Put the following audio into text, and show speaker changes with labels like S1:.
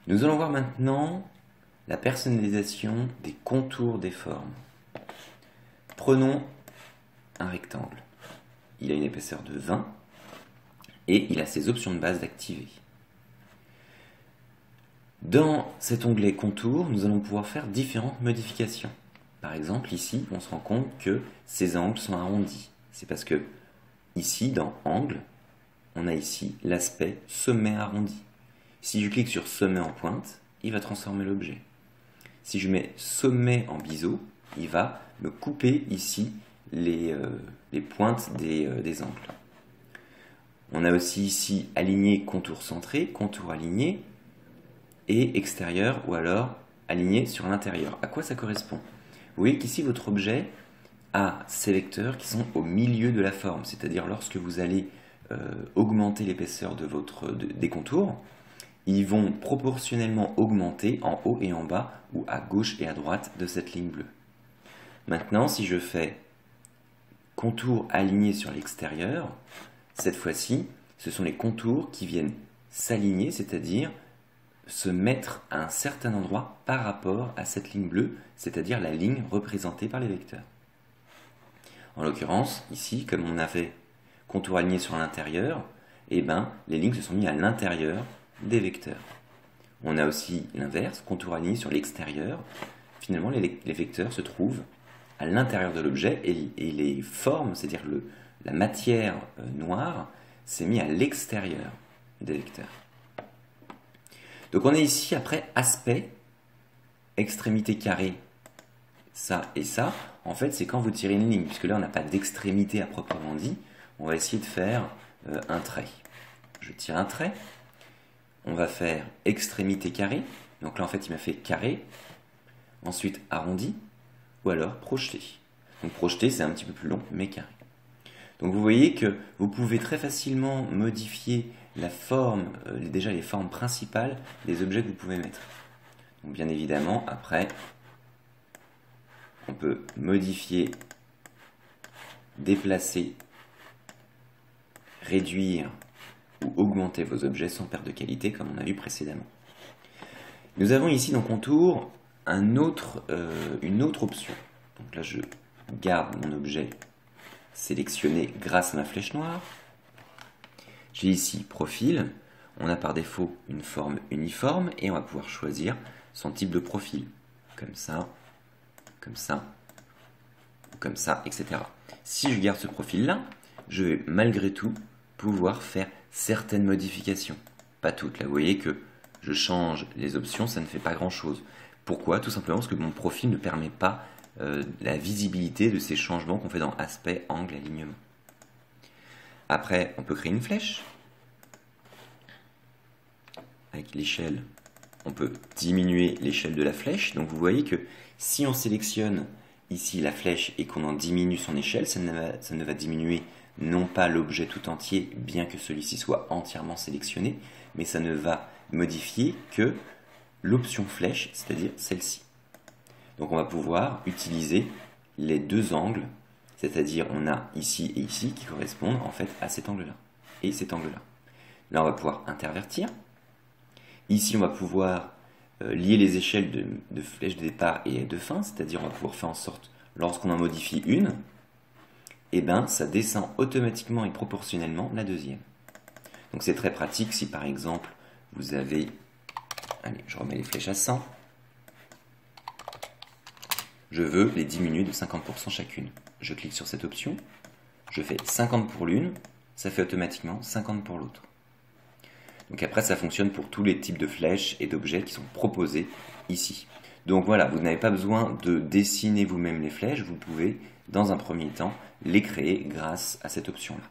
S1: Nous allons voir maintenant la personnalisation des contours des formes. Prenons un rectangle. Il a une épaisseur de 20 et il a ses options de base d'activer. Dans cet onglet contour, nous allons pouvoir faire différentes modifications. Par exemple, ici, on se rend compte que ces angles sont arrondis. C'est parce que ici, dans angle, on a ici l'aspect sommet arrondi. Si je clique sur sommet en pointe, il va transformer l'objet. Si je mets sommet en biseau, il va me couper ici les pointes des angles. On a aussi ici aligné, contour centré, contour aligné et extérieur ou alors aligné sur l'intérieur. À quoi ça correspond? Vous voyez qu'ici votre objet a ces vecteurs qui sont au milieu de la forme, c'est-à-dire lorsque vous allez augmenter l'épaisseur des contours, ils vont proportionnellement augmenter en haut et en bas ou à gauche et à droite de cette ligne bleue. Maintenant, si je fais contour aligné sur l'extérieur, cette fois-ci, ce sont les contours qui viennent s'aligner, c'est-à-dire se mettre à un certain endroit par rapport à cette ligne bleue, c'est-à-dire la ligne représentée par les vecteurs. En l'occurrence, ici, comme on avait contour aligné sur l'intérieur, eh ben, les lignes se sont mises à l'intérieur des vecteurs. On a aussi l'inverse, contour aligné sur l'extérieur. Finalement, les vecteurs se trouvent à l'intérieur de l'objet et les formes, c'est-à-dire la matière noire, s'est mise à l'extérieur des vecteurs. Donc on est ici après aspect, extrémité carrée, ça et ça. En fait, c'est quand vous tirez une ligne, puisque là on n'a pas d'extrémité à proprement dit. On va essayer de faire un trait. Je tire un trait. On va faire extrémité carrée. Donc là en fait il m'a fait carré. Ensuite arrondi. Ou alors projeté. Donc projeté c'est un petit peu plus long, mais carré. Donc vous voyez que vous pouvez très facilement modifier la forme, déjà les formes principales des objets que vous pouvez mettre. Donc bien évidemment, après, on peut modifier, déplacer, réduire ou augmenter vos objets sans perte de qualité, comme on a vu précédemment. Nous avons ici dans Contour une autre option. Donc là, je garde mon objet sélectionné grâce à ma flèche noire. J'ai ici profil, on a par défaut une forme uniforme et on va pouvoir choisir son type de profil, comme ça, etc. Si je garde ce profil-là, je vais malgré tout pouvoir faire certaines modifications. Pas toutes, là vous voyez que je change les options, ça ne fait pas grand-chose. Pourquoi? Tout simplement parce que mon profil ne permet pas la visibilité de ces changements qu'on fait dans aspect, angle, alignement. Après, on peut créer une flèche. Avec l'échelle, on peut diminuer l'échelle de la flèche. Donc vous voyez que si on sélectionne ici la flèche et qu'on en diminue son échelle, ça ne va diminuer non pas l'objet tout entier, bien que celui-ci soit entièrement sélectionné, mais ça ne va modifier que l'option flèche, c'est-à-dire celle-ci. Donc on va pouvoir utiliser les deux angles, c'est-à-dire on a ici et ici qui correspondent en fait à cet angle-là et cet angle-là. Là on va pouvoir intervertir. Ici on va pouvoir lier les échelles de flèche de départ et de fin, c'est-à-dire on va pouvoir faire en sorte, lorsqu'on en modifie une, et ben ça descend automatiquement et proportionnellement la deuxième. Donc c'est très pratique si par exemple vous avez, allez je remets les flèches à 100, je veux les diminuer de 50% chacune. Je clique sur cette option, je fais 50 pour l'une, ça fait automatiquement 50 pour l'autre. Donc après, ça fonctionne pour tous les types de flèches et d'objets qui sont proposés ici. Donc voilà, vous n'avez pas besoin de dessiner vous-même les flèches, vous pouvez, dans un premier temps, les créer grâce à cette option-là.